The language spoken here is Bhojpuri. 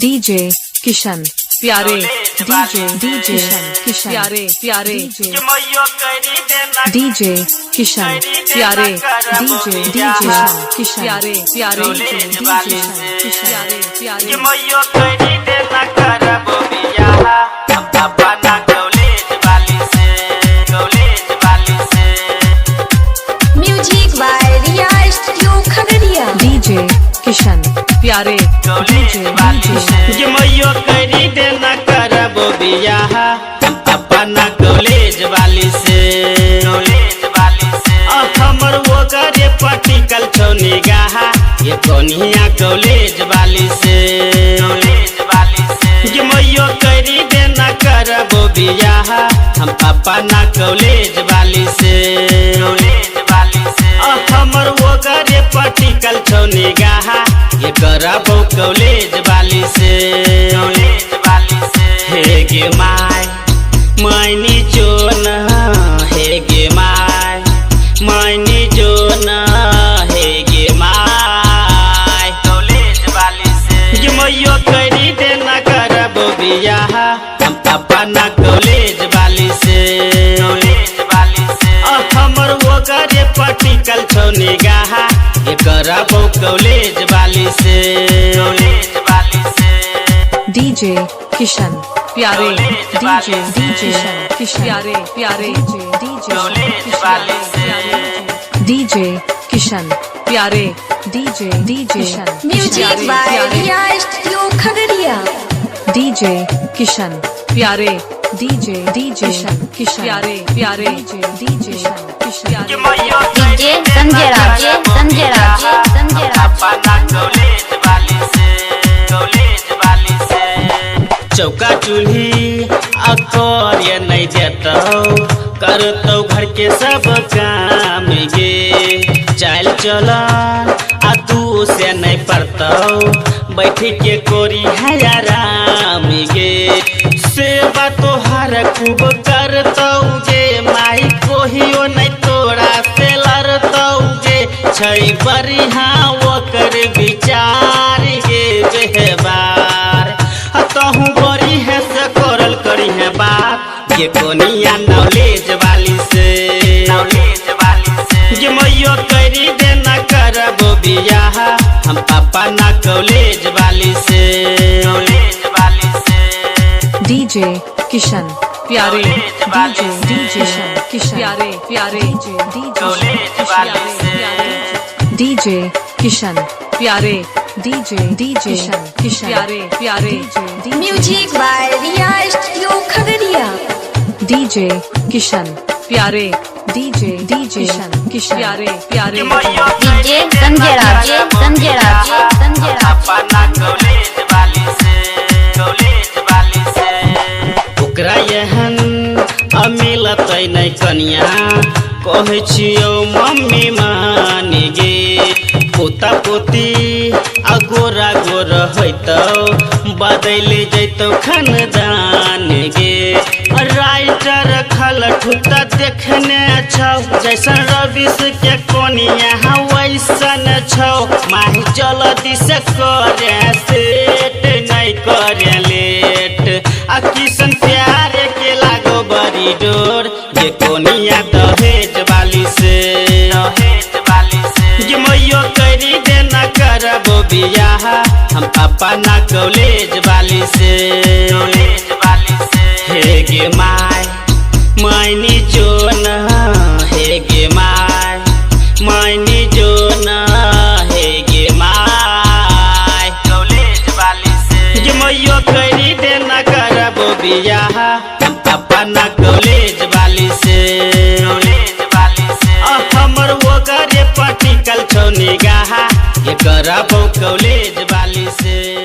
डीजे किशन प्यारे डीजे किशन प्यारे प्यारे डीजे किशन प्यारे डीजे किशन प्यारे प्यारे प्यारे प्यारे music by Riya studio Khagaria. DJ Kishan प्यारे डीजे ये मैयो करी देना करबो बियाह अपना कॉलेज वाली से हमर वो करे पटिकल छौ निगाह ये कोनिया कॉलेज वाली से ये मैयो करी देना करबो बियाह हम अपना कॉलेज वाली से हमर वो करे पटिकल छौ निगाह ये करबो कॉलेज वाली से हे गे माय मैनी जोन हे गे माय मैनी जोन हे गे माय कॉलेज वाली से ये मैयो करी देना करबो बियाह हम अपना कॉलेज वाली से हमर वो करे पटिकल छौ निगाह ये करबो कॉलेज वाली से डीजे किशन प्यारे डीजे किशन प्यारे प्यारे डीजे किशन प्यारे DJ Kishan music by Riya studio Khagaria. DJ Kishan प्यारे डीजे किशन प्यारे प्यारे डीजे किशन डीजे संजय राज चौका चूल्ही अकोर ये नहीं देतो करतो घर के सब काम गे चाल चलन आ तू से नहीं पड़तो बैठ के कोरी है आराम गे सेवा तो हर खूब करतो गे माई कोहियो नहीं तोड़ा से लड़तो गे छै बढ़िया वो कर विचार गे व्यवहार कहूँ बड़ी है से करल करी है बात ये कोनिया नॉलेज वाली से ये मैयो करी देना करबो बियाह हम अपना कॉलेज वाली से डीजे किशन प्यारे डीजे किशन प्यारे प्यारे डीजे किशन प्यारे डीजे किशन प्यारे प्यारे music by Riya studio Khagaria. DJ Kishan प्यारे डीजे किशन प्यारे प्यारे डीजे संजय राज अपना कॉलेज वाली से ओकरा एहन अमिलत नहीं कनिया कहै छियौ मम्मी मानी गे पोता पोती आ गोरा गोर होइतौ बदल जैतौ खानदान गे राइटर खल ठुता देखने छौ जैसन रविश के कोनिया वैसन छौ माही जल्दी से करे सेट नहीं करे लेट आ किशन प्यार के लागो बड़ी डोर ये कोनिया दहेज वाली से ये मैयो करी देना करबो बियाह हम अपना कॉलेज वाली से हे गे माय मैनी जोन हे गे माय मैनी जोन हे गे माय कॉलेज वाली से ये मैयो करी देना करबो बियाह हम अपना कॉलेज वाली से हमर वो करे पटिकल छौ निगाह ये करबो कॉलेज वाली से।